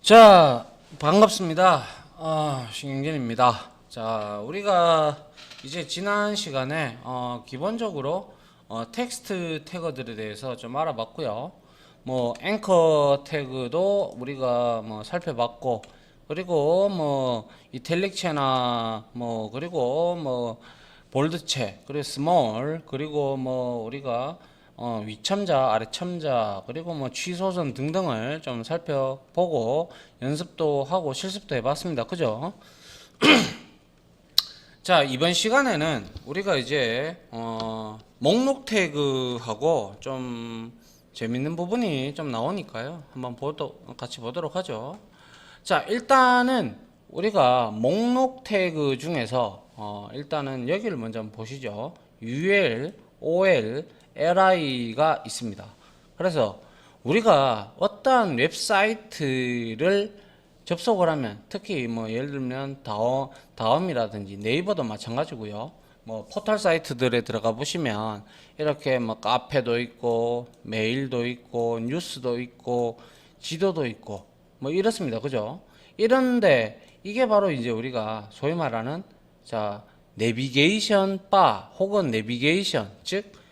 자, 반갑습니다. 신경진입니다. 자, 우리가 이제 지난 시간에 기본적으로 텍스트 태그들에 대해서 좀 알아봤고요. 뭐 앵커 태그도 우리가 뭐 살펴봤고, 그리고 뭐 이탈릭체나 뭐 그리고 뭐 볼드체, 그리고 스몰, 그리고 뭐 우리가 위첨자, 아래첨자, 그리고 뭐 취소선 등등을 좀 살펴보고 연습도 하고 실습도 해봤습니다. 그죠? 자, 이번 시간에는 우리가 이제 목록 태그하고 좀 재밌는 부분이 좀 나오니까요. 한번 같이 보도록 하죠. 자, 일단은 우리가 목록 태그 중에서 일단은 여기를 먼저 한번 보시죠. UL, OL, LI가 있습니다. 그래서 우리가 어떠한 웹사이트를 접속을 하면, 특히 뭐 예를 들면 다음이라든지 네이버도 마찬가지고요. 뭐 포털 사이트들에 들어가 보시면 이렇게 뭐 카페도 있고 메일도 있고 뉴스도 있고 지도도 있고 뭐 이렇습니다. 그죠? 이런데 이게 바로 이제 우리가 소위 말하는 내비게이션 바 혹은 내비게이션, 즉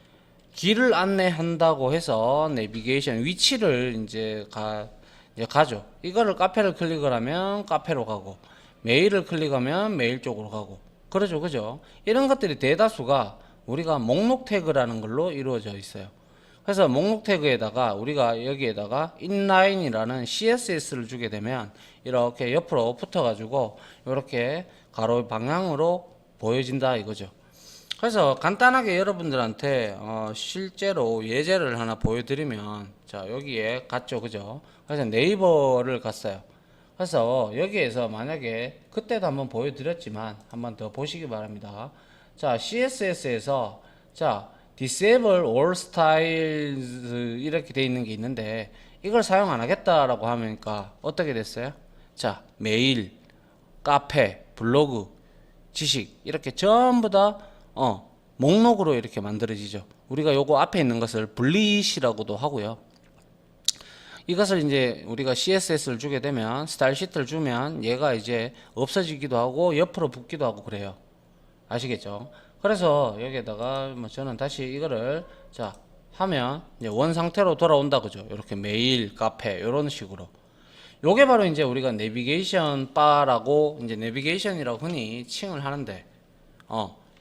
길을 안내한다고 해서 내비게이션 위치를 이제 가죠. 이거를 카페를 클릭을 하면 카페로 가고, 메일을 클릭하면 메일 쪽으로 가고, 그러죠. 그죠? 이런 것들이 대다수가 우리가 목록 태그라는 걸로 이루어져 있어요. 그래서 목록 태그에다가 우리가 여기에다가 inline이라는 CSS를 주게 되면 이렇게 옆으로 붙어가지고 이렇게 가로 방향으로 보여진다 이거죠. 그래서 간단하게 여러분들한테 실제로 예제를 하나 보여드리면, 자 여기에 갔죠. 그죠? 그래서 네이버를 갔어요. 그래서 여기에서 만약에 그때도 한번 보여드렸지만 한번 더 보시기 바랍니다. 자, CSS에서 자 disable all styles 이렇게 돼 있는 게 있는데, 이걸 사용 안 하겠다라고 하니까 어떻게 됐어요? 자, 메일, 카페, 블로그, 지식 이렇게 전부 다 목록으로 이렇게 만들어지죠. 우리가 요거 앞에 있는 것을 분리시라고도 하고요. 이것을 이제 우리가 CSS를 주게 되면, 스타일 시트를 주면 얘가 이제 없어지기도 하고 옆으로 붙기도 하고 그래요. 아시겠죠? 그래서 여기에다가 뭐 저는 다시 이거를 하면 이제 원 상태로 돌아온다 그죠? 이렇게 메일, 카페 이런 식으로. 요게 바로 이제 우리가 내비게이션 바라고, 이제 내비게이션이라고 흔히 칭을 하는데,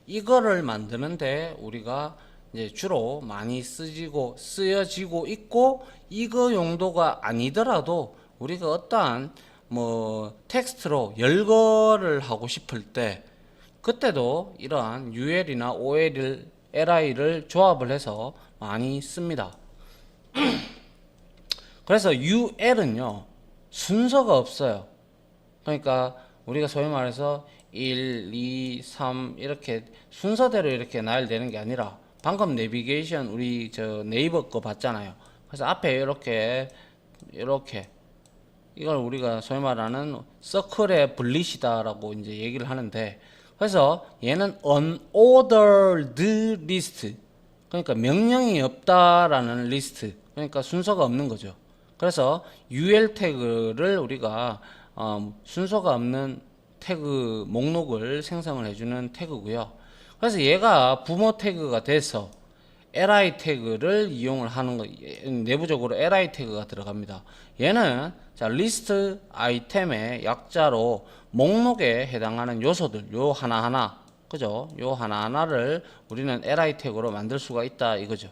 이거를 만드는데 우리가 이제 주로 많이 쓰여지고 있고, 이거 용도가 아니더라도 우리가 어떠한 뭐 텍스트로 열거를 하고 싶을 때, 그때도 이러한 UL이나 OL, LI를 조합을 해서 많이 씁니다. 그래서 UL은요 순서가 없어요. 그러니까 우리가 소위 말해서 1, 2, 3 이렇게 순서대로 이렇게 나열되는 게 아니라, 방금 내비게이션 우리 네이버 거 봤잖아요. 그래서 앞에 이렇게 이걸 우리가 소위 말하는 서클의 분리시다라고 이제 얘기를 하는데, 그래서 얘는 unordered list, 그러니까 명령이 없다라는 리스트, 그러니까 순서가 없는 거죠. 그래서 UL 태그를 우리가 순서가 없는 태그 목록을 생성을 해주는 태그고요. 그래서 얘가 부모 태그가 돼서 li 태그를 이용을 하는 거, 내부적으로 li 태그가 들어갑니다. 얘는 리스트 아이템의 약자로 목록에 해당하는 요소들, 요 하나하나, 그죠? 요 하나하나를 우리는 li 태그로 만들 수가 있다 이거죠.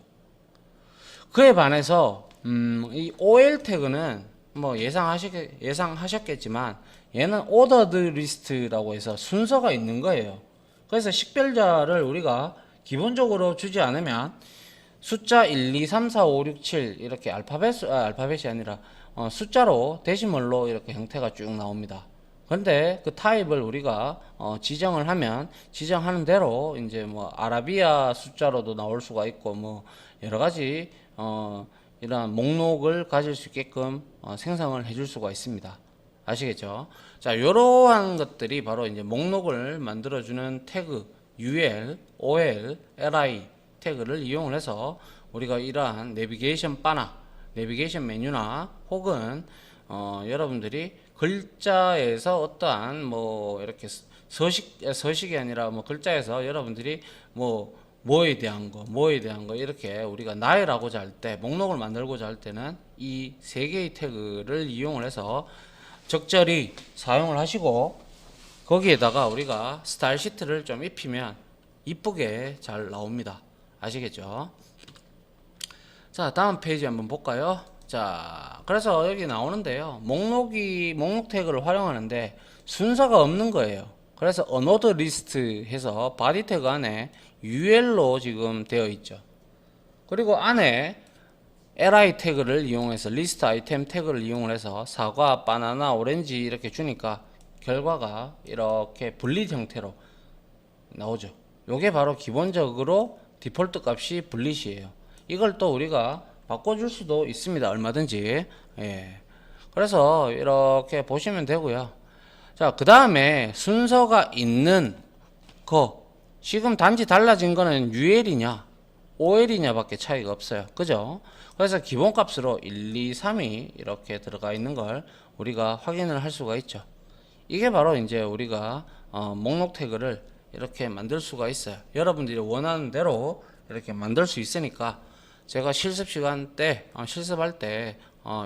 그에 반해서 이 OL 태그는 뭐 예상하셨겠지만 얘는 ordered list라고 해서 순서가 있는 거예요. 그래서 식별자를 우리가 기본적으로 주지 않으면 숫자 1, 2, 3, 4, 5, 6, 7 이렇게 알파벳이 아니라 숫자로 데시멀로 이렇게 형태가 쭉 나옵니다. 그런데 그 타입을 우리가 지정을 하면 지정하는 대로 이제 뭐 아라비아 숫자로도 나올 수가 있고 뭐 여러 가지 이러한 목록을 가질 수 있게끔 생성을 해줄 수가 있습니다. 아시겠죠? 자, 이러한 것들이 바로 이제 목록을 만들어주는 태그 UL, OL, LI 태그를 이용을 해서 우리가 이러한 내비게이션 바나 내비게이션 메뉴나 혹은 여러분들이 글자에서 어떠한 뭐 이렇게 서식이 아니라 뭐 글자에서 여러분들이 뭐에 대한 거 이렇게 우리가 나열하고자 할 때, 목록을 만들고자 할 때는 이 세 개의 태그를 이용을 해서 적절히 사용을 하시고, 거기에다가 우리가 스타일 시트를 좀 입히면 이쁘게 잘 나옵니다. 아시겠죠? 자, 다음 페이지 한번 볼까요? 자, 그래서 여기 나오는데요. 목록 태그를 활용하는데 순서가 없는 거예요. 그래서 unordered list 해서 body 태그 안에 UL로 지금 되어 있죠. 그리고 안에 li 태그를 이용해서 리스트 아이템 태그를 이용해서 사과, 바나나, 오렌지 이렇게 주니까 결과가 이렇게 분릿 형태로 나오죠. 요게 바로 기본적으로 디폴트 값이 분릿이에요. 이걸 또 우리가 바꿔줄 수도 있습니다. 얼마든지. 예. 그래서 이렇게 보시면 되고요. 자, 그 다음에 순서가 있는 거, 지금 단지 달라진 거는 UL이냐 OL이냐 밖에 차이가 없어요. 그죠? 그래서 기본값으로 1, 2, 3이 이렇게 들어가 있는 걸 우리가 확인을 할 수가 있죠. 이게 바로 이제 우리가 목록 태그를 이렇게 만들 수가 있어요. 여러분들이 원하는 대로 이렇게 만들 수 있으니까 제가 실습 시간 때 실습할 때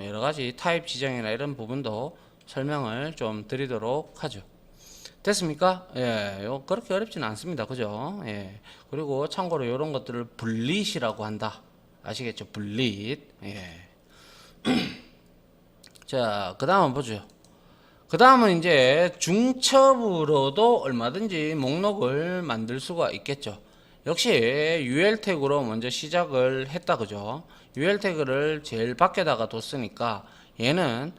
여러 가지 타입 지정이나 이런 부분도 설명을 좀 드리도록 하죠. 됐습니까? 예, 그렇게 어렵지는 않습니다. 그죠? 예. 그리고 참고로 이런 것들을 분릿이라고 한다. 아시겠죠? 분릿. 예. 자, 그 다음 보죠. 그 다음은 이제 중첩으로도 얼마든지 목록을 만들 수가 있겠죠. 역시 UL 태그로 먼저 시작을 했다. 그죠? UL 태그를 제일 밖에다가 뒀으니까 얘는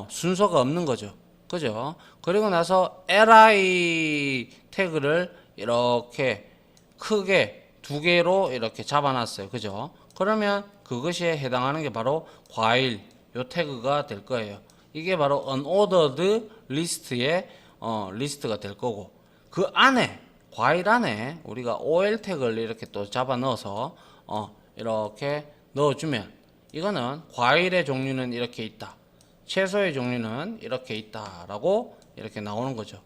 순서가 없는 거죠. 그죠? 그리고 나서 li 태그를 이렇게 크게 두 개로 이렇게 잡아놨어요. 그죠? 그러면 그것에 해당하는 게 바로 과일 요 태그가 될 거예요. 이게 바로 unordered list의 리스트가 될 거고, 그 안에 과일 안에 우리가 OL 태그를 이렇게 또 잡아 넣어서 이렇게 넣어주면 이거는 과일의 종류는 이렇게 있다, 채소의 종류는 이렇게 있다라고 이렇게 나오는 거죠.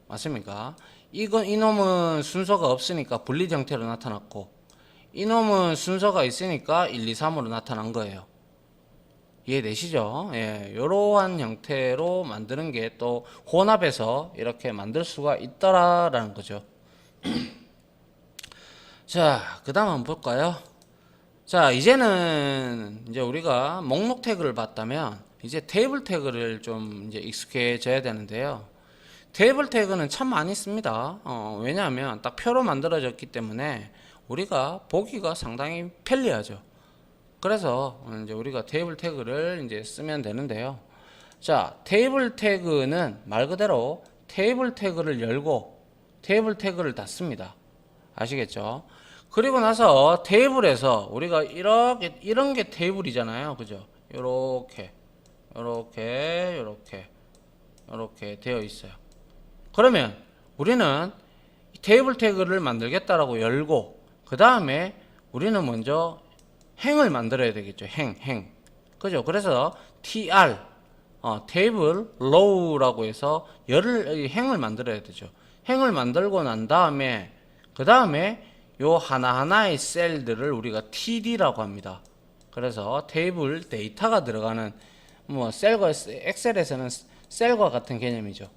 맞습니까? 이놈은 순서가 없으니까 분릿 형태로 나타났고, 이놈은 순서가 있으니까 1, 2, 3으로 나타난 거예요. 이해되시죠? 예, 이러한 형태로 만드는 게 또 혼합해서 이렇게 만들 수가 있더라라는 거죠. 자, 그 다음 한번 볼까요? 자, 이제는 이제 우리가 목록 태그를 봤다면 이제 테이블 태그를 좀 이제 익숙해져야 되는데요. 테이블 태그는 참 많이 씁니다. 왜냐하면 딱 표로 만들어졌기 때문에 우리가 보기가 상당히 편리하죠. 그래서 이제 우리가 테이블 태그를 이제 쓰면 되는데요. 자, 테이블 태그는 말 그대로 테이블 태그를 열고 테이블 태그를 닫습니다. 아시겠죠? 그리고 나서 테이블에서 우리가 이런 게 테이블이잖아요. 그죠? 요렇게 되어 있어요. 그러면 우리는 테이블 태그를 만들겠다라고 열고, 그 다음에 우리는 먼저 행을 만들어야 되겠죠. 행. 그죠? 그래서 tr 테이블 row라고 해서 행을 만들어야 되죠. 행을 만들고 난 다음에 그 다음에 요 하나하나의 셀들을 우리가 td라고 합니다. 그래서 테이블 데이터가 들어가는 뭐 엑셀에서는 셀과 같은 개념이죠.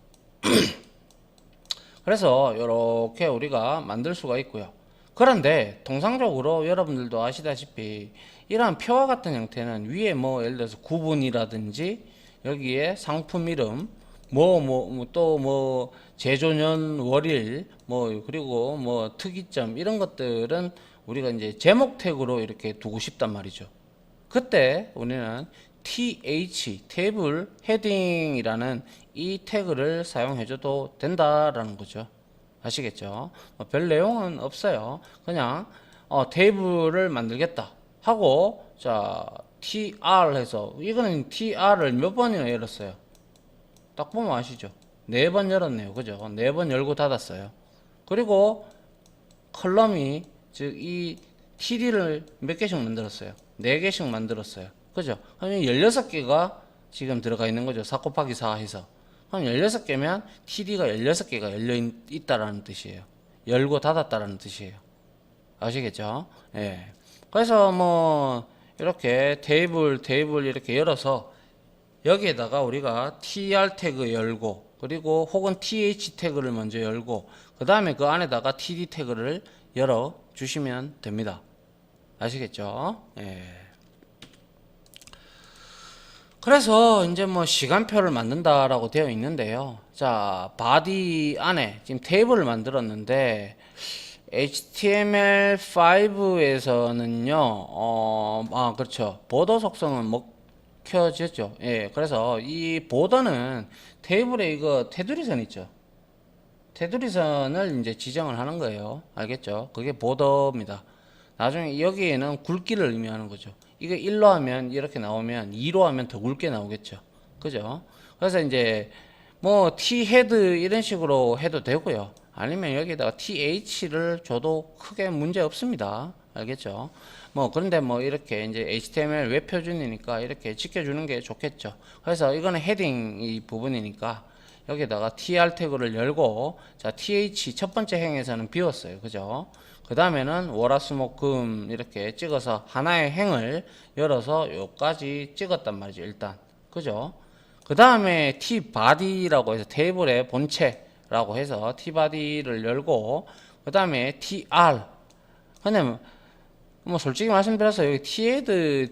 그래서 이렇게 우리가 만들 수가 있고요. 그런데 통상적으로 여러분들도 아시다시피 이러한 표와 같은 형태는 위에 뭐 예를 들어서 구분이라든지 여기에 상품 이름 또 제조년 월일 그리고 특이점 이런 것들은 우리가 이제 제목 태그로 이렇게 두고 싶단 말이죠. 그때 우리는 th 테이블 헤딩이라는 이 태그를 사용해줘도 된다라는 거죠. 아시겠죠? 별 내용은 없어요. 그냥 테이블을 만들겠다 하고 자 tr 해서, 이거는 tr을 몇 번이나 열었어요. 딱 보면 아시죠? 4번 열었네요. 그죠? 4번 열고 닫았어요. 그리고 컬럼이 즉 이 td를 몇 개씩 만들었어요? 4개씩 만들었어요. 그죠? 그러면 16개가 지금 들어가 있는 거죠. 4 곱하기 4 해서. 그럼 16개면 TD가 16개가 열려 있다라는 뜻이에요. 열고 닫았다라는 뜻이에요. 아시겠죠? 예. 그래서 뭐 이렇게 테이블 이렇게 열어서 여기에다가 우리가 tr 태그 열고 그리고 혹은 th 태그를 먼저 열고 그 다음에 그 안에다가 td 태그를 열어 주시면 됩니다. 아시겠죠? 예. 그래서 이제 뭐 시간표를 만든다라고 되어 있는데요. 자, 바디 안에 지금 테이블을 만들었는데 HTML5에서는요, 그렇죠. 보더 속성은 먹혀졌죠. 예, 그래서 이 보더는 테이블에 이거 테두리선 있죠. 테두리선을 이제 지정을 하는 거예요. 알겠죠? 그게 보더입니다. 나중에 여기에는 굵기를 의미하는 거죠. 이거 1로 하면 이렇게 나오면 2로 하면 더 굵게 나오겠죠. 그죠? 그래서 이제 뭐 T 헤드 이런 식으로 해도 되고요. 아니면 여기다가 TH를 줘도 크게 문제 없습니다. 알겠죠? 뭐 그런데 뭐 이렇게 이제 HTML 웹 표준이니까 이렇게 지켜주는 게 좋겠죠. 그래서 이거는 헤딩 이 부분이니까 여기다가 tr 태그를 열고 자 th 첫 번째 행에서는 비웠어요. 그죠? 그 다음에는 월화수목금 이렇게 찍어서 하나의 행을 열어서 요까지 찍었단 말이죠. 일단 그죠? 그 다음에 tbody라고 해서 테이블의 본체라고 해서 tbody를 열고 그 다음에 tr 근데 뭐 솔직히 말씀드려서 여기 t헤드,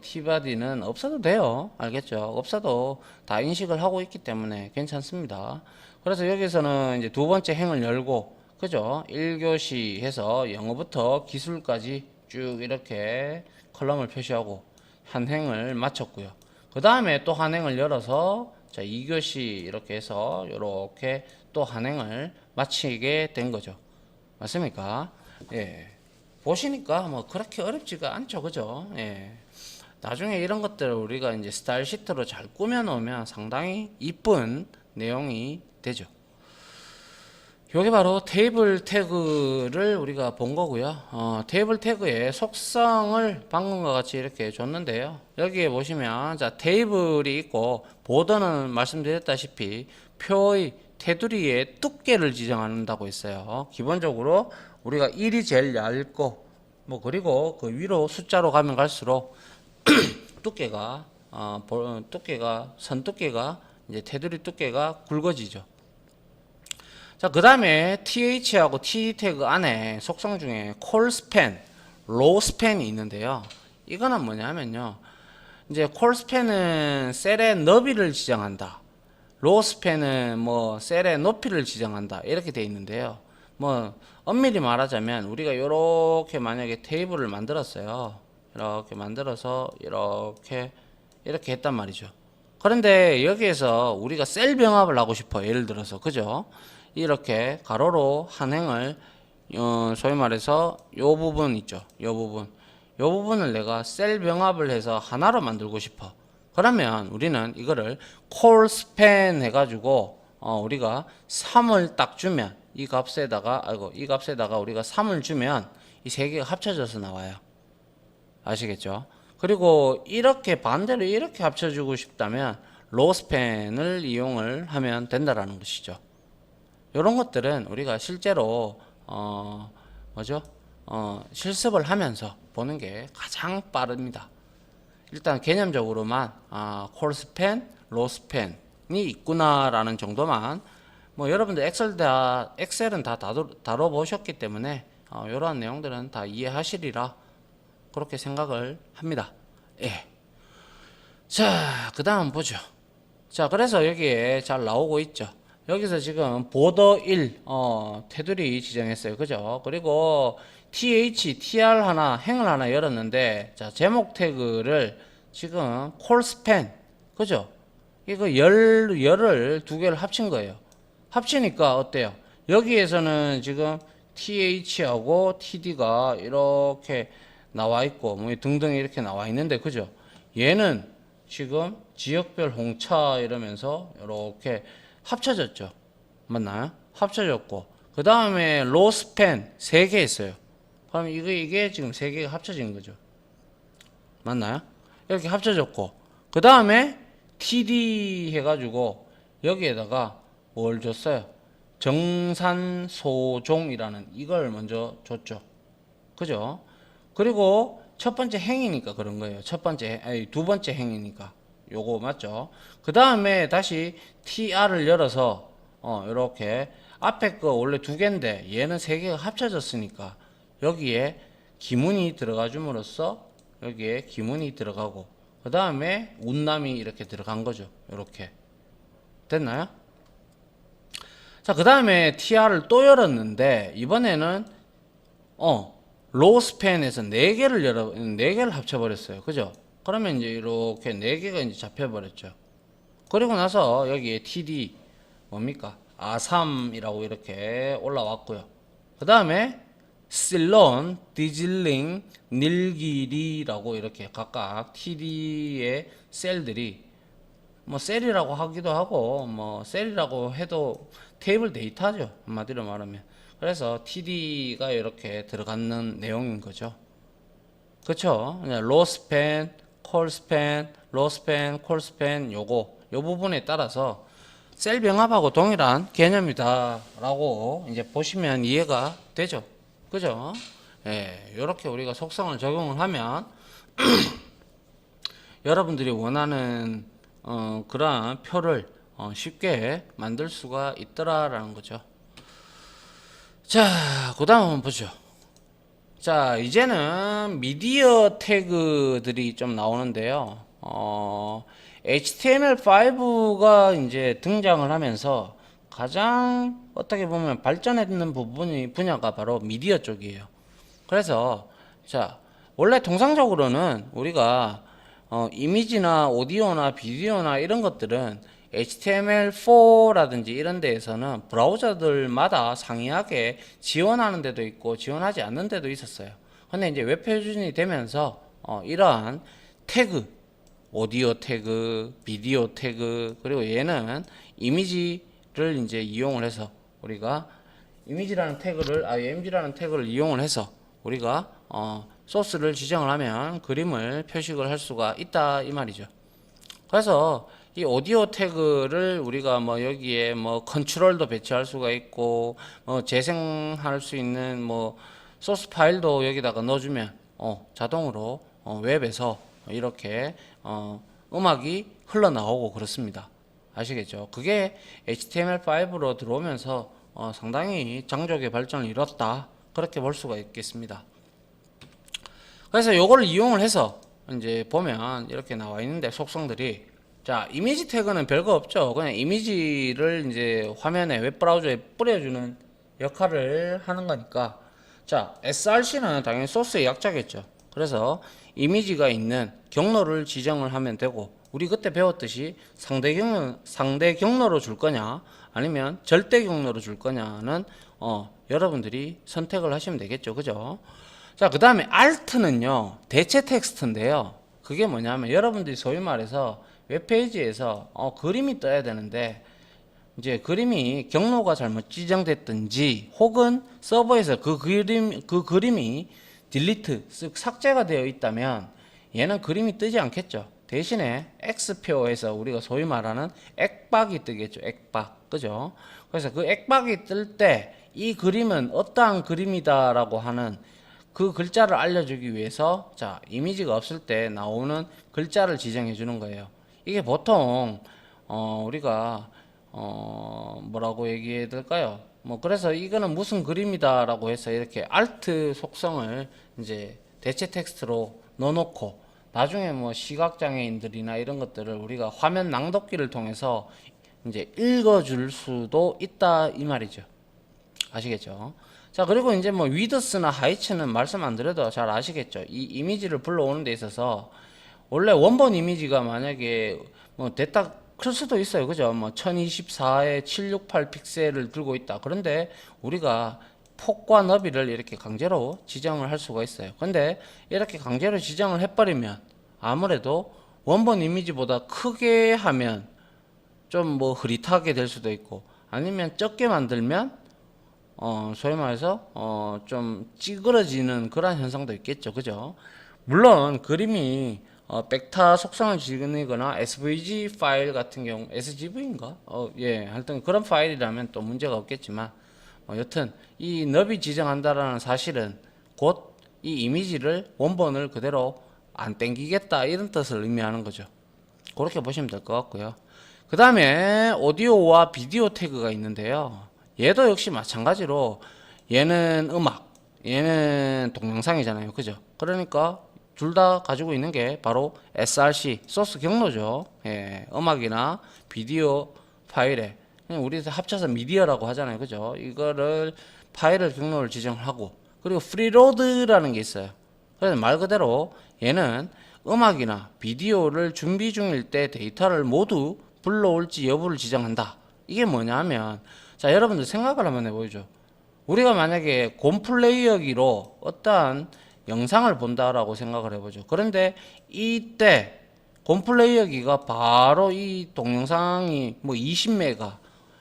tbody는 없어도 돼요. 알겠죠? 없어도 다 인식을 하고 있기 때문에 괜찮습니다. 그래서 여기서는 이제 두 번째 행을 열고 그죠? 1교시 해서 영어부터 기술까지 쭉 이렇게 컬럼을 표시하고 한 행을 마쳤고요. 그 다음에 또 한 행을 열어서 자 2교시 이렇게 해서 이렇게 또 한 행을 마치게 된 거죠. 맞습니까? 예. 보시니까 뭐 그렇게 어렵지가 않죠. 그죠? 예. 나중에 이런 것들을 우리가 이제 스타일 시트로 잘 꾸며 놓으면 상당히 이쁜 내용이 되죠. 요게 바로 테이블 태그를 우리가 본 거고요. 테이블 태그의 속성을 방금과 같이 이렇게 줬는데요. 여기에 보시면 자 테이블이 있고 보더는 말씀드렸다시피 표의 테두리의 두께를 지정한다고 했어요. 기본적으로 우리가 1이 제일 얇고 뭐 그리고 그 위로 숫자로 가면 갈수록 두께가 선 두께가 이제 테두리 두께가 굵어지죠. 자, 그 다음에 th하고 td 태그 안에 속성 중에 call span, low span이 있는데요. 이거는 뭐냐면요. 이제 call span은 셀의 너비를 지정한다. low span은 뭐 셀의 높이를 지정한다. 이렇게 돼 있는데요. 뭐 엄밀히 말하자면 우리가 이렇게 만약에 테이블을 만들었어요. 이렇게 만들어서 이렇게 했단 말이죠. 그런데 여기에서 우리가 셀 병합을 하고 싶어. 예를 들어서 그죠? 이렇게 가로로 한 행을 소위 말해서 요 부분 있죠. 요 부분을 내가 셀 병합을 해서 하나로 만들고 싶어. 그러면 우리는 이거를 call span 해가지고 우리가 3을 딱 주면 이 값에다가 우리가 3을 주면 이 세 개가 합쳐져서 나와요. 아시겠죠? 그리고 이렇게 반대로 이렇게 합쳐주고 싶다면 low span을 이용을 하면 된다라는 것이죠. 이런 것들은 우리가 실제로 실습을 하면서 보는 게 가장 빠릅니다. 일단 개념적으로만 콜 스팬, 로 스팬이 있구나라는 정도만 뭐 여러분들 엑셀은 다 다뤄보셨기 때문에 이러한 내용들은 다 이해하시리라 그렇게 생각을 합니다. 예. 자, 그 다음 보죠. 자, 그래서 여기에 잘 나오고 있죠. 여기서 지금 보더 1 테두리 지정했어요. 그죠? 그리고 tr 하나 행을 하나 열었는데 자 제목 태그를 지금 콜 스팬 그죠? 이거 열을 두 개를 합친 거예요. 합치니까 어때요? 여기에서는 지금 th하고 td가 이렇게 나와 있고 뭐 등등 이렇게 나와 있는데 그죠? 얘는 지금 지역별 홍차 이러면서 이렇게 합쳐졌죠. 맞나요? 합쳐졌고 그 다음에 로 스팬 3개 있어요. 그럼 이게 지금 3개가 합쳐진 거죠. 맞나요? 이렇게 합쳐졌고 그 다음에 TD 해가지고 여기에다가 뭘 줬어요? 정산소종이라는 이걸 먼저 줬죠. 그죠? 그리고 첫 번째 행이니까 그런 거예요. 두 번째 행이니까. 요거 맞죠? 그 다음에 다시 TR을 열어서, 요렇게 앞에 거 원래 두 개인데 얘는 세 개가 합쳐졌으니까 여기에 기문이 들어가 줌으로써 여기에 기문이 들어가고 그 다음에 운남이 이렇게 들어간 거죠. 요렇게. 됐나요? 자, 그 다음에 TR을 또 열었는데 이번에는 로우 스팬에서 4개를 합쳐버렸어요. 그죠? 그러면 이제 이렇게 4개가 이제 잡혀버렸죠. 그리고 나서 여기에 TD 뭡니까? 아삼이라고 이렇게 올라왔고요. 그 다음에 실론, 디질링, 닐기리라고 이렇게 각각 TD의 셀들이 뭐 셀이라고 하기도 하고 뭐 셀이라고 해도 테이블 데이터죠. 한마디로 말하면. 그래서 TD가 이렇게 들어가는 내용인 거죠. 그쵸? 로스팬, 콜스팬, 로스팬, 콜스팬 요 부분에 따라서 셀 병합하고 동일한 개념이다 라고 이제 보시면 이해가 되죠. 그죠? 예, 요렇게 우리가 속성을 적용을 하면 여러분들이 원하는 그러한 표를 쉽게 만들 수가 있더라라는 거죠. 자, 그 다음 한번 보죠. 자, 이제는 미디어 태그들이 좀 나오는데요. HTML5가 이제 등장을 하면서 가장 어떻게 보면 발전했는 분야가 바로 미디어 쪽이에요. 그래서, 자, 원래 통상적으로는 우리가 이미지나 오디오나 비디오나 이런 것들은 HTML4라든지 이런 데에서는 브라우저들마다 상이하게 지원하는 데도 있고 지원하지 않는 데도 있었어요. 근데 이제 웹 표준이 되면서 이러한 태그, 오디오 태그, 비디오 태그, 그리고 얘는 이미지를 이제 이용을 해서 우리가 이미지라는 태그를, img라는 태그를 이용을 해서 우리가 소스를 지정을 하면 그림을 표식을 할 수가 있다 이 말이죠. 그래서 이 오디오 태그를 우리가 뭐 여기에 뭐 컨트롤도 배치할 수가 있고 재생할 수 있는 뭐 소스 파일도 여기다가 넣어주면 자동으로 웹에서 이렇게 음악이 흘러나오고 그렇습니다. 아시겠죠? 그게 HTML5로 들어오면서 상당히 장족의 발전을 이뤘다 그렇게 볼 수가 있겠습니다. 그래서 요거를 이용을 해서 이제 보면 이렇게 나와 있는데 속성들이 자, 이미지 태그는 별거 없죠. 그냥 이미지를 이제 화면에 웹브라우저에 뿌려주는 역할을 하는 거니까. 자, src는 당연히 소스의 약자겠죠. 그래서 이미지가 있는 경로를 지정을 하면 되고, 우리 그때 배웠듯이 상대 경로로 줄 거냐, 아니면 절대 경로로 줄 거냐는 여러분들이 선택을 하시면 되겠죠. 그죠? 자, 그 다음에 alt는요, 대체 텍스트인데요. 그게 뭐냐면 여러분들이 소위 말해서 웹페이지에서 그림이 떠야 되는데 이제 그림이 경로가 잘못 지정됐든지 혹은 서버에서 그 그림이 딜리트, 즉 삭제가 되어 있다면 얘는 그림이 뜨지 않겠죠. 대신에 X표에서 우리가 소위 말하는 액박이 뜨겠죠. 액박. 그죠? 그래서 그 액박이 뜰 때 이 그림은 어떠한 그림이다라고 하는 그 글자를 알려주기 위해서 자, 이미지가 없을 때 나오는 글자를 지정해 주는 거예요. 이게 보통 우리가 뭐라고 얘기해야 될까요? 뭐 그래서 이거는 무슨 그림이다라고 해서 이렇게 alt 속성을 이제 대체 텍스트로 넣어놓고 나중에 뭐 시각장애인들이나 이런 것들을 우리가 화면 낭독기를 통해서 이제 읽어줄 수도 있다 이 말이죠. 아시겠죠? 자, 그리고 이제 뭐 위드스나 하이츠는 말씀 안 드려도 잘 아시겠죠? 이 이미지를 불러오는 데 있어서 원래 원본 이미지가 만약에 뭐 됐다 클 수도 있어요. 그죠? 뭐 1024에 768 픽셀을 들고 있다. 그런데 우리가 폭과 너비를 이렇게 강제로 지정을 할 수가 있어요. 근데 이렇게 강제로 지정을 해버리면 아무래도 원본 이미지보다 크게 하면 좀 뭐 흐릿하게 될 수도 있고 아니면 적게 만들면 소위 말해서 좀 찌그러지는 그런 현상도 있겠죠. 그죠? 물론 그림이 벡터 속성을 지니거나 SVG 파일 같은 경우 SGV인가? 예, 하여튼 그런 파일이라면 또 문제가 없겠지만 여튼 이 너비 지정한다라는 사실은 곧 이 이미지를 원본을 그대로 안 땡기겠다 이런 뜻을 의미하는 거죠. 그렇게 보시면 될 것 같고요. 그 다음에 오디오와 비디오 태그가 있는데요. 얘도 역시 마찬가지로 얘는 음악, 얘는 동영상이잖아요. 그죠? 그러니까 둘 다 가지고 있는 게 바로 src, 소스 경로죠. 예, 음악이나 비디오 파일에 그냥 우리 합쳐서 미디어라고 하잖아요. 그죠? 이거를 파일을 경로를 지정하고 그리고 프리로드라는 게 있어요. 그래서 말 그대로 얘는 음악이나 비디오를 준비 중일 때 데이터를 모두 불러올지 여부를 지정한다. 이게 뭐냐면 자 여러분들 생각을 한번 해보죠. 우리가 만약에 곰플레이어기로 어떠한 영상을 본다라고 생각을 해보죠. 그런데 이때 곰플레이어기가 바로 이 동영상이 뭐 20메가,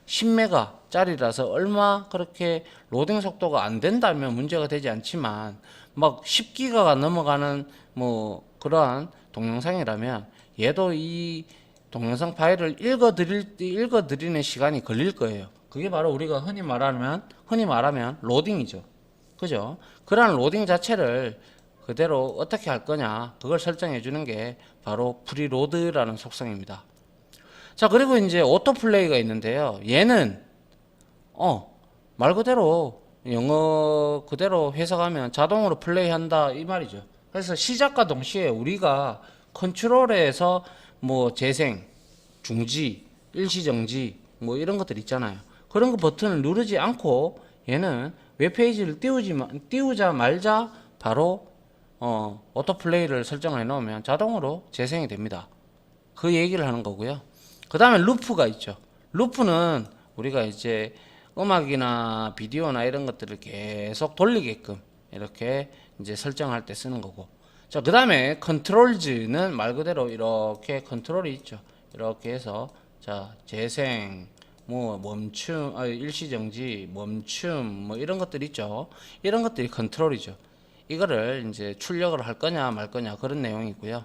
10메가 짜리라서 얼마 그렇게 로딩 속도가 안 된다면 문제가 되지 않지만 막 10기가가 넘어가는 뭐 그러한 동영상이라면 얘도 이 동영상 파일을 읽어드리는 시간이 걸릴 거예요. 그게 바로 우리가 흔히 말하면 로딩이죠. 그죠? 그러한 로딩 자체를 그대로 어떻게 할 거냐, 그걸 설정해 주는 게 바로 프리로드라는 속성입니다. 자, 그리고 이제 오토플레이가 있는데요. 얘는, 말 그대로 영어 그대로 해석하면 자동으로 플레이한다 이 말이죠. 그래서 시작과 동시에 우리가 컨트롤에서 뭐 재생, 중지, 일시정지 뭐 이런 것들 있잖아요. 그런 거 버튼을 누르지 않고 얘는 웹페이지를 띄우자 말자 바로 오토플레이를 설정을 해 놓으면 자동으로 재생이 됩니다. 그 얘기를 하는 거고요. 그 다음에 루프가 있죠. 루프는 우리가 이제 음악이나 비디오나 이런 것들을 계속 돌리게끔 이렇게 이제 설정할 때 쓰는 거고. 자, 그 다음에 컨트롤즈는 말 그대로 이렇게 컨트롤이 있죠. 이렇게 해서 자, 재생, 뭐 멈춤, 일시정지, 멈춤, 뭐 이런 것들 있죠. 이런 것들이 컨트롤이죠. 이거를 이제 출력을 할 거냐 말 거냐 그런 내용이고요.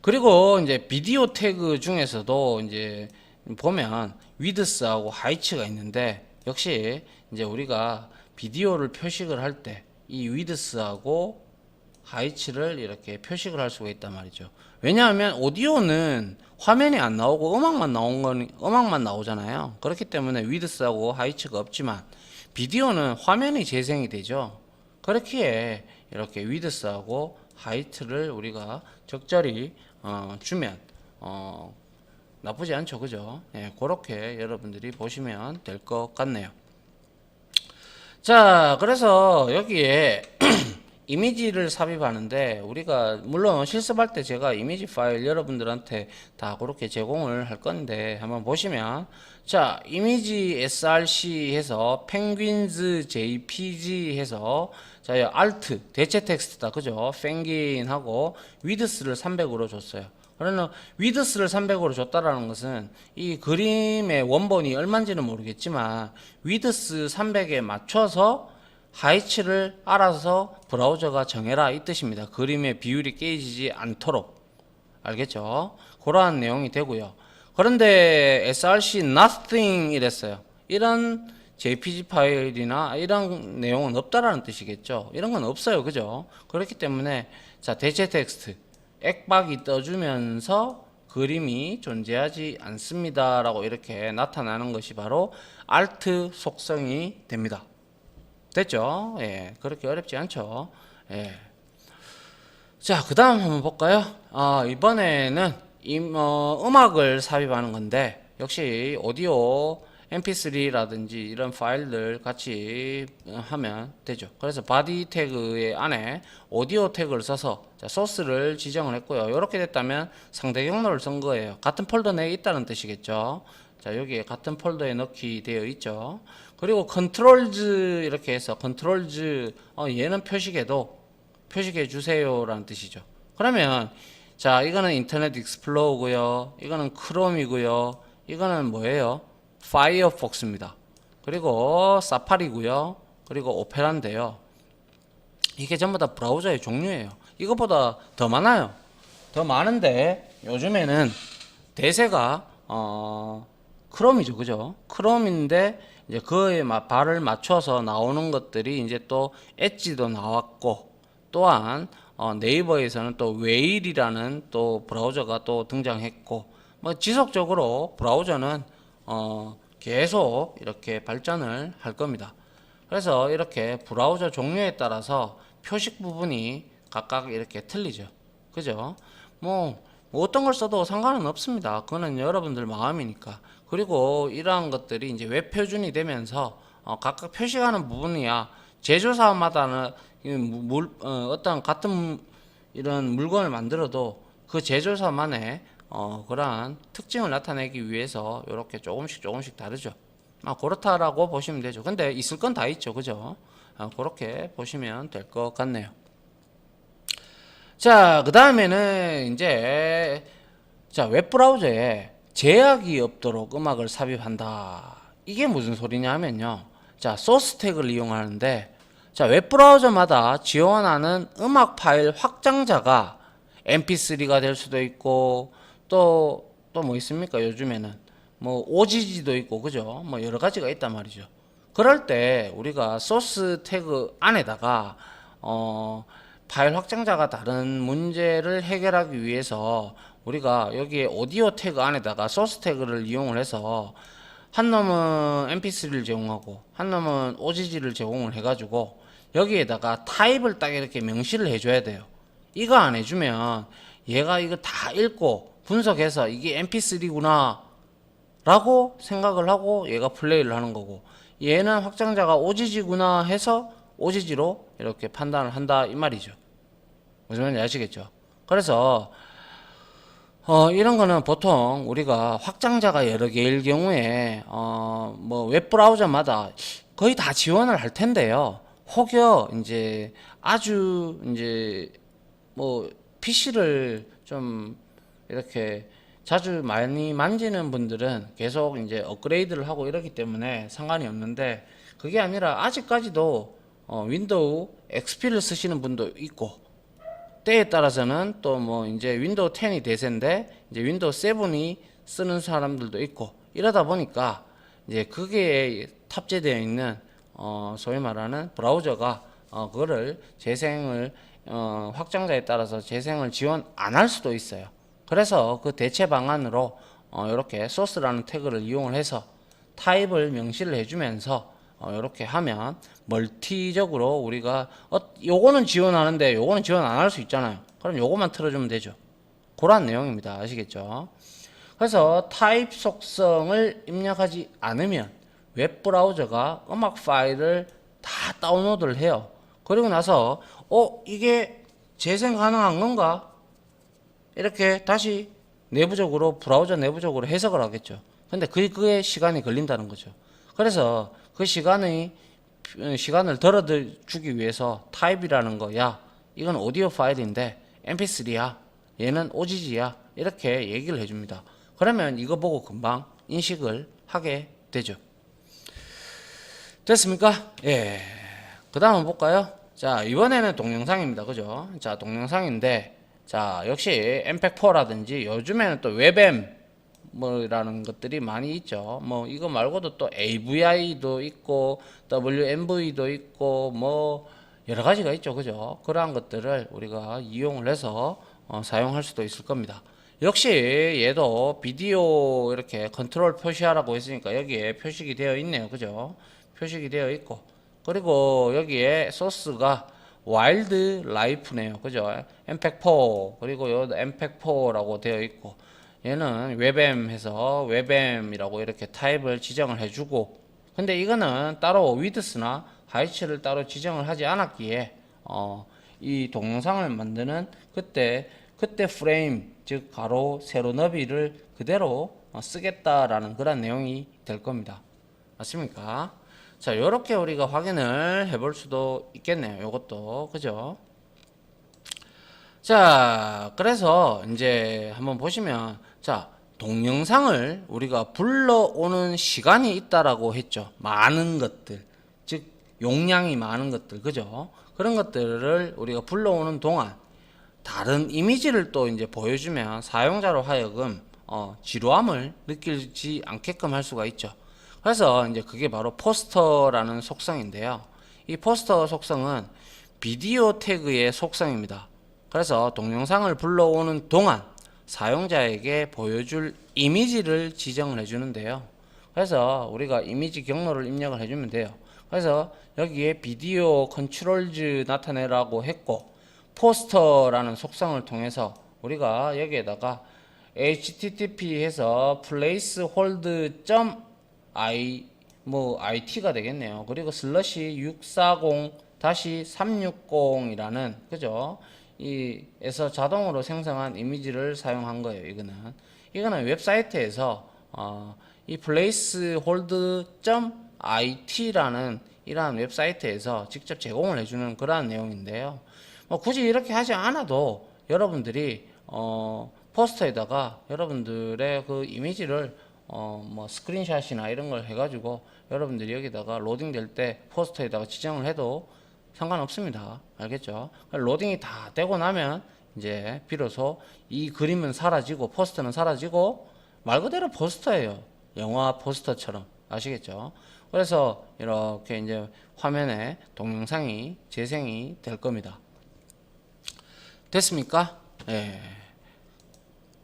그리고 이제 비디오 태그 중에서도 이제 보면 위드스하고 하이츠가 있는데 역시 이제 우리가 비디오를 표식을 할 때 이 위드스하고 하이츠를 이렇게 표식을 할 수가 있단 말이죠. 왜냐하면 오디오는 화면이 안 나오고 음악만 나오잖아요. 그렇기 때문에 위드스하고 하이츠가 없지만 비디오는 화면이 재생이 되죠. 그렇기에 이렇게 위드스하고 하이트를 우리가 적절히 주면 나쁘지 않죠. 그죠? 예, 그렇게 여러분들이 보시면 될 것 같네요. 자, 그래서 여기에 이미지를 삽입하는데 우리가 물론 실습할 때 제가 이미지 파일 여러분들한테 다 그렇게 제공을 할 건데 한번 보시면 자 이미지 src 해서 penguins jpg 해서 자 alt 대체 텍스트다 그죠? penguin하고 width를 300으로 줬어요. 그러면 위드스를 300으로 줬다라는 것은 이 그림의 원본이 얼마인지는 모르겠지만 위드스 300에 맞춰서 하이츠를 알아서 브라우저가 정해라 이 뜻입니다. 그림의 비율이 깨지지 않도록. 알겠죠? 그러한 내용이 되고요. 그런데 src nothing 이랬어요. 이런 jpg 파일이나 이런 내용은 없다라는 뜻이겠죠. 이런 건 없어요. 그죠? 그렇기 때문에 자 대체 텍스트 액박이 떠주면서 그림이 존재하지 않습니다 라고 이렇게 나타나는 것이 바로 alt 속성이 됩니다. 됐죠? 예, 그렇게 어렵지 않죠? 예. 자, 그 다음 한번 볼까요? 이번에는 음악을 삽입하는 건데 역시 오디오 mp3라든지 이런 파일들 같이 하면 되죠. 그래서 바디 태그의 안에 오디오 태그를 써서 자, 소스를 지정을 했고요. 이렇게 됐다면 상대 경로를 쓴 거예요. 같은 폴더 내에 있다는 뜻이겠죠. 자, 여기에 같은 폴더에 넣기 되어 있죠. 그리고 컨트롤즈 이렇게 해서 컨트롤즈 얘는 표식해 주세요 라는 뜻이죠. 그러면 자 이거는 인터넷 익스플로어고요. 이거는 크롬이고요. 이거는 뭐예요? 파이어폭스입니다. 그리고 사파리고요. 그리고 오페라인데요. 이게 전부 다 브라우저의 종류예요. 이것보다 더 많아요. 더 많은데 요즘에는 대세가 크롬이죠, 그죠? 크롬인데 이제 그에 발을 맞춰서 나오는 것들이 이제 또 엣지도 나왔고, 또한 네이버에서는 또 웨일이라는 또 브라우저가 또 등장했고, 뭐 지속적으로 브라우저는 계속 이렇게 발전을 할 겁니다. 그래서 이렇게 브라우저 종류에 따라서 표식 부분이 각각 이렇게 틀리죠. 그죠? 뭐 어떤 걸 써도 상관은 없습니다. 그거는 여러분들 마음이니까. 그리고 이러한 것들이 이제 웹 표준이 되면서 각각 표시하는 부분이야 제조사마다는 어떤 같은 이런 물건을 만들어도 그 제조사만의 그러한 특징을 나타내기 위해서 이렇게 조금씩 다르죠. 그렇다라고 보시면 되죠. 근데 있을 건 다 있죠, 그죠? 그렇게 보시면 될 것 같네요. 자, 그 다음에는 이제 자, 웹브라우저에 제약이 없도록 음악을 삽입한다. 이게 무슨 소리냐 하면요. 자, 소스 태그를 이용하는데, 자, 웹브라우저마다 지원하는 음악 파일 확장자가 mp3가 될 수도 있고, 또 뭐 있습니까? 요즘에는 뭐 OGG도 있고, 그죠? 뭐 여러 가지가 있단 말이죠. 그럴 때 우리가 소스 태그 안에다가 파일 확장자가 다른 문제를 해결하기 위해서 우리가 여기에 오디오 태그 안에다가 소스 태그를 이용을 해서 한 놈은 mp3를 제공하고 한 놈은 OGG를 제공을 해가지고 여기에다가 타입을 딱 이렇게 명시를 해줘야 돼요. 이거 안 해주면 얘가 이거 다 읽고 분석해서 이게 mp3구나 라고 생각을 하고 얘가 플레이를 하는 거고, 얘는 확장자가 OGG구나 해서 OGG로 이렇게 판단을 한다 이 말이죠. 무슨 말인지 아시겠죠? 그래서 이런 거는 보통 우리가 확장자가 여러 개일 경우에 뭐 웹브라우저마다 거의 다 지원을 할 텐데요. 혹여 이제 아주 이제 뭐 PC를 좀 이렇게 자주 많이 만지는 분들은 계속 이제 업그레이드를 하고 이러기 때문에 상관이 없는데, 그게 아니라 아직까지도 윈도우 XP를 쓰시는 분도 있고, 때에 따라서는 또 뭐 이제 윈도우 10이 대세인데 이제 윈도우 7이 쓰는 사람들도 있고, 이러다 보니까 이제 그게 탑재되어 있는 소위 말하는 브라우저가 그거를 재생을 확장자에 따라서 재생을 지원 안 할 수도 있어요. 그래서 그 대체 방안으로 이렇게 소스라는 태그를 이용을 해서 타입을 명시를 해주면서 이렇게 하면 멀티적으로 우리가 요거는 지원하는데 요거는 지원 안 할 수 있잖아요. 그럼 요거만 틀어주면 되죠. 그런 내용입니다. 아시겠죠? 그래서 타입 속성을 입력하지 않으면 웹브라우저가 음악 파일을 다 다운로드를 해요. 그리고 나서 이게 재생 가능한 건가? 이렇게 다시 내부적으로 브라우저 내부적으로 해석을 하겠죠. 근데 그게 시간이 걸린다는 거죠. 그래서 그 시간을 덜어주기 위해서 타입이라는 거야, 이건 오디오 파일인데 mp3야, 얘는 OGG야, 이렇게 얘기를 해줍니다. 그러면 이거 보고 금방 인식을 하게 되죠. 됐습니까? 예. 그 다음 한번 볼까요? 자, 이번에는 동영상입니다. 그죠? 자, 동영상인데, 자, 역시 엠팩4라든지 요즘에는 또 웹엠 뭐라는 것들이 많이 있죠. 뭐 이거 말고도 또 AVI도 있고 WMV도 있고 뭐 여러 가지가 있죠. 그죠? 그러한 것들을 우리가 이용을 해서 사용할 수도 있을 겁니다. 역시 얘도 비디오 이렇게 컨트롤 표시하라고 했으니까 여기에 표식이 되어 있네요. 그죠? 표식이 되어 있고, 그리고 여기에 소스가 와일드 라이프네요. 그죠? 엠팩4, 그리고 여기도 엠팩4라고 되어 있고, 얘는 웹엠 해서 웹엠이라고 이렇게 타입을 지정을 해주고, 근데 이거는 따로 위드스나 하이츠를 따로 지정을 하지 않았기에 이 동영상을 만드는 그때 프레임, 즉 가로 세로 너비를 그대로 쓰겠다라는 그런 내용이 될 겁니다. 맞습니까? 자, 요렇게 우리가 확인을 해볼 수도 있겠네요. 요것도 그죠? 자, 그래서 이제 한번 보시면, 자, 동영상을 우리가 불러오는 시간이 있다라고 했죠. 많은 것들, 즉 용량이 많은 것들, 그죠? 그런 것들을 우리가 불러오는 동안 다른 이미지를 또 이제 보여주면 사용자로 하여금 지루함을 느끼지 않게끔 할 수가 있죠. 그래서 이제 그게 바로 포스터라는 속성인데요. 이 포스터 속성은 비디오 태그의 속성입니다. 그래서 동영상을 불러오는 동안 사용자에게 보여줄 이미지를 지정을 해주는데요. 그래서 우리가 이미지 경로를 입력을 해주면 돼요. 그래서 여기에 비디오 컨트롤즈 나타내라고 했고, 포스터라는 속성을 통해서 우리가 여기에다가 http 해서 placehold.it가 되겠네요. 그리고 슬러시 640-360이라는 그죠? 에서 자동으로 생성한 이미지를 사용한 거예요. 이거는 웹사이트에서 이 placehold.it라는 이러한 웹사이트에서 직접 제공을 해주는 그러한 내용인데요. 굳이 이렇게 하지 않아도 여러분들이 포스터에다가 여러분들의 그 이미지를 스크린샷이나 이런 걸 해가지고 여러분들이 여기다가 로딩 될 때 포스터에다가 지정을 해도 상관없습니다. 알겠죠? 로딩이 다 되고 나면 이제 비로소 이 그림은 사라지고 포스터는 사라지고 말 그대로 포스터예요. 영화 포스터처럼. 아시겠죠? 그래서 이렇게 이제 화면에 동영상이 재생이 될 겁니다. 됐습니까? 예.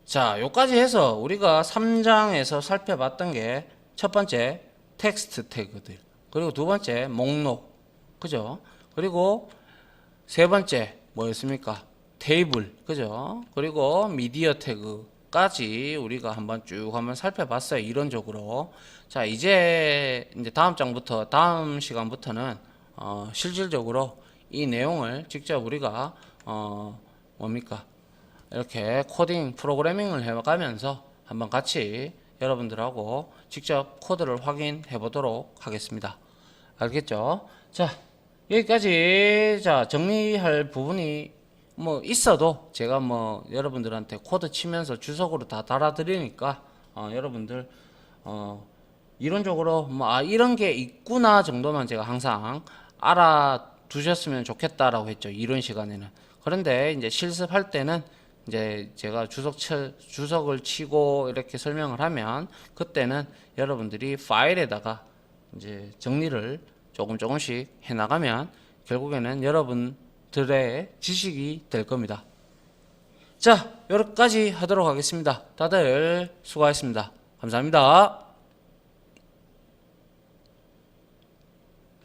자, 요까지 해서 우리가 3장에서 살펴봤던 게 첫 번째 텍스트 태그들, 그리고 두 번째 목록, 그죠? 그리고 세 번째 뭐였습니까? 테이블, 그죠? 그리고 미디어 태그까지 우리가 한번 살펴봤어요. 이론적으로. 자, 이제 다음 장부터, 다음 시간부터는 실질적으로 이 내용을 직접 우리가 이렇게 코딩 프로그래밍을 해가면서 한번 같이 여러분들하고 직접 코드를 확인해 보도록 하겠습니다. 알겠죠? 자, 여기까지. 자, 정리할 부분이 있어도 제가 여러분들한테 코드 치면서 주석으로 다 달아드리니까 여러분들 이론적으로 이런 게 있구나 정도만 제가 항상 알아두셨으면 좋겠다라고 했죠. 이론 시간에는. 그런데 이제 실습할 때는 이제 제가 주석을 치고 이렇게 설명을 하면 그때는 여러분들이 파일에다가 이제 정리를 조금씩 해 나가면 결국에는 여러분들의 지식이 될 겁니다. 자, 여기까지 하도록 하겠습니다. 다들 수고하셨습니다. 감사합니다.